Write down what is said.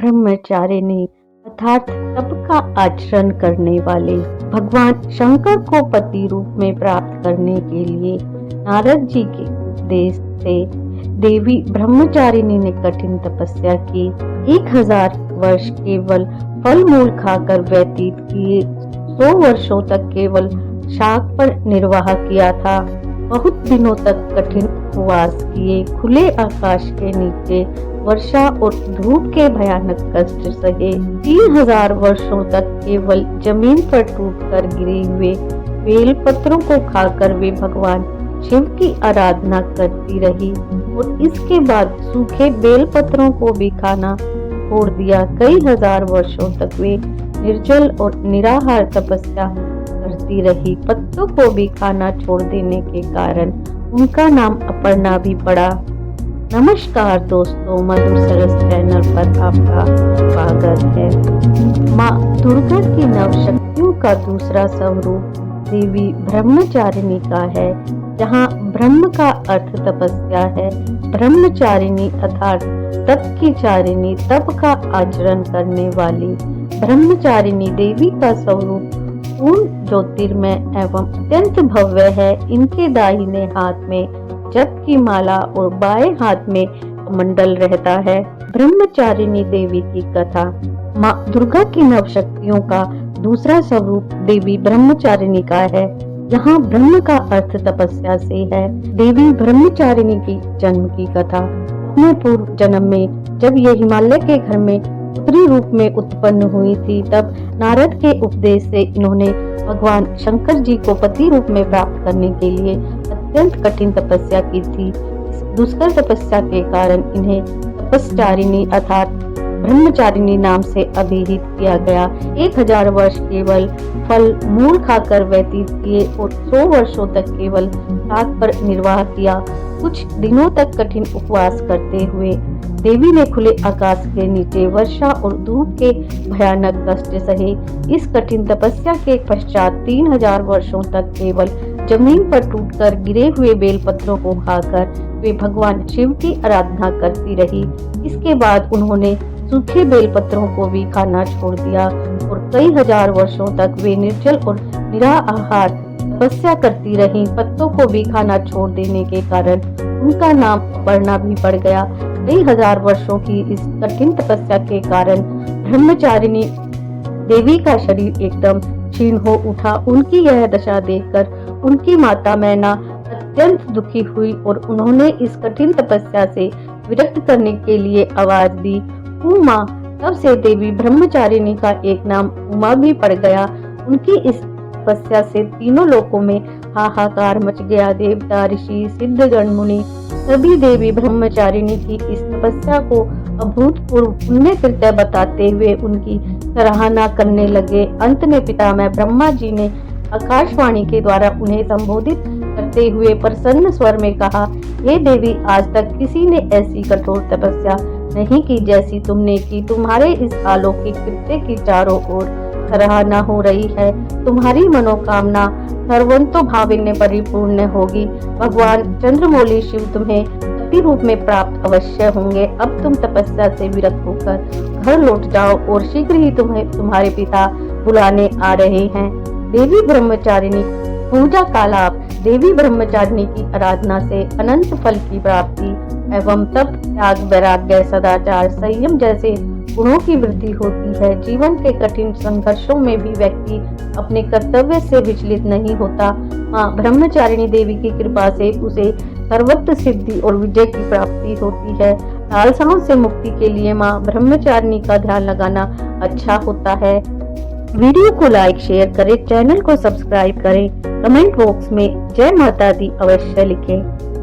ब्रह्मचारिणी अर्थात तप का आचरण करने वाले भगवान शंकर को पति रूप में प्राप्त करने के लिए नारद जी के उपदेश से देवी ब्रह्मचारिणी ने कठिन तपस्या की। 1000 वर्ष केवल फल मूल खाकर व्यतीत किए, 100 वर्षों तक केवल शाक पर निर्वाह किया था। बहुत दिनों तक कठिन उपवास किए, खुले आकाश के नीचे वर्षा और धूप के भयानक कष्ट सहे। 3000 वर्षों तक केवल जमीन पर टूटकर गिरे हुए बेल पत्रों को खाकर वे भगवान शिव की आराधना करती रही और इसके बाद सूखे बेल पत्रों को भी खाना छोड़ दिया। कई हजार वर्षों तक वे निर्जल और निराहार तपस्या करती रही। पत्तों को भी खाना छोड़ देने के कारण उनका नाम अपर्णा भी पड़ा। नमस्कार दोस्तों, मधुर सरस चैनल पर आपका स्वागत है। माँ दुर्गा की नव शक्तियों का दूसरा स्वरूप देवी ब्रह्मचारिणी का है। जहाँ ब्रह्म का अर्थ तपस्या है, ब्रह्मचारिणी अर्थात तप की चारिणी, तप का आचरण करने वाली ब्रह्मचारिणी देवी का स्वरूप पूर्ण ज्योतिर्मय एवं अत्यंत भव्य है। इनके दाहिने हाथ में जप की माला और बाएं हाथ में कमंडल रहता है। ब्रह्मचारिणी देवी की कथा। माँ दुर्गा की नव शक्तियों का दूसरा स्वरूप देवी ब्रह्मचारिणी का है। यहाँ ब्रह्म का अर्थ तपस्या से है। देवी ब्रह्मचारिणी की जन्म की कथा। अपने पूर्व जन्म में जब ये हिमालय के घर में पुत्री रूप में उत्पन्न हुई थी, तब नारद के उपदेश से इन्होंने भगवान शंकर जी को पति रूप में प्राप्त करने के लिए अत्यंत कठिन तपस्या की थी। इस दुष्कर तपस्या के कारण इन्हें तपस्चारिणी अर्थात ब्रह्मचारिणी नाम से अभिहित किया गया। 1000 वर्ष केवल फल मूल खाकर व्यतीत किए और 100 वर्षों तक केवल शाक पर निर्वाह किया। कुछ दिनों तक कठिन उपवास करते हुए देवी ने खुले आकाश के नीचे वर्षा और धूप के भयानक कष्ट सहे। इस कठिन तपस्या के पश्चात 3000 वर्षों तक केवल जमीन पर टूटकर गिरे हुए बेलपत्रों को खाकर वे भगवान शिव की आराधना करती रही। इसके बाद उन्होंने सूखे बेलपत्रों को भी खाना छोड़ दिया और कई हजार वर्षों तक वे निर्जल और निराहार तपस्या करती रहीं। पत्तों को भी खाना छोड़ देने के कारण उनका नाम अपर्णा भी पड़ गया। कई हजार वर्षों की इस कठिन तपस्या के कारण ब्रह्मचारिणी देवी का शरीर एकदम क्षीण हो उठा। उनकी यह दशा देखकर उनकी माता मैना अत्यंत दुखी हुई और उन्होंने इस कठिन तपस्या से विरक्त करने के लिए आवाज दी, उमा। तब से देवी ब्रह्मचारिणी का एक नाम उमा भी पड़ गया। उनकी इस तपस्या से तीनों लोकों में हाहाकार मच गया। देवता, ऋषि, सिद्धगण, मुनि सभी देवी ब्रह्मचारिणी की इस तपस्या को अभूतपूर्व पुण्य कृत्य बताते हुए उनकी सराहना करने लगे। अंत में पितामह ब्रह्मा जी ने आकाशवाणी के द्वारा उन्हें संबोधित करते हुए प्रसन्न स्वर में कहा, हे देवी, आज तक किसी ने ऐसी कठोर तपस्या नहीं की जैसी तुमने की। तुम्हारे इस अलौकिक कृत्य की चारों ओर सराहना हो रही है। तुम्हारी मनोकामना सर्वंतो भाविन्य परिपूर्ण होगी। भगवान चंद्रमौली शिव तुम्हें पति रूप में प्राप्त अवश्य होंगे। अब तुम तपस्या से विरत होकर घर लौट जाओ और शीघ्र ही तुम्हें तुम्हारे पिता बुलाने आ रहे हैं। देवी ब्रह्मचारिणी पूजा का लाभ। देवी ब्रह्मचारिणी की आराधना से अनंत फल की प्राप्ति एवं तप, त्याग, वैराग्य, सदाचार, संयम जैसे गुणों की वृद्धि होती है। जीवन के कठिन संघर्षों में भी व्यक्ति अपने कर्तव्य से विचलित नहीं होता। माँ ब्रह्मचारिणी देवी की कृपा से उसे सर्वत्र सिद्धि और विजय की प्राप्ति होती है। लालसाओं से मुक्ति के लिए माँ ब्रह्मचारिणी का ध्यान लगाना अच्छा होता है। वीडियो को लाइक शेयर करें, चैनल को सब्सक्राइब करें, कमेंट बॉक्स में जय माता दी अवश्य लिखें।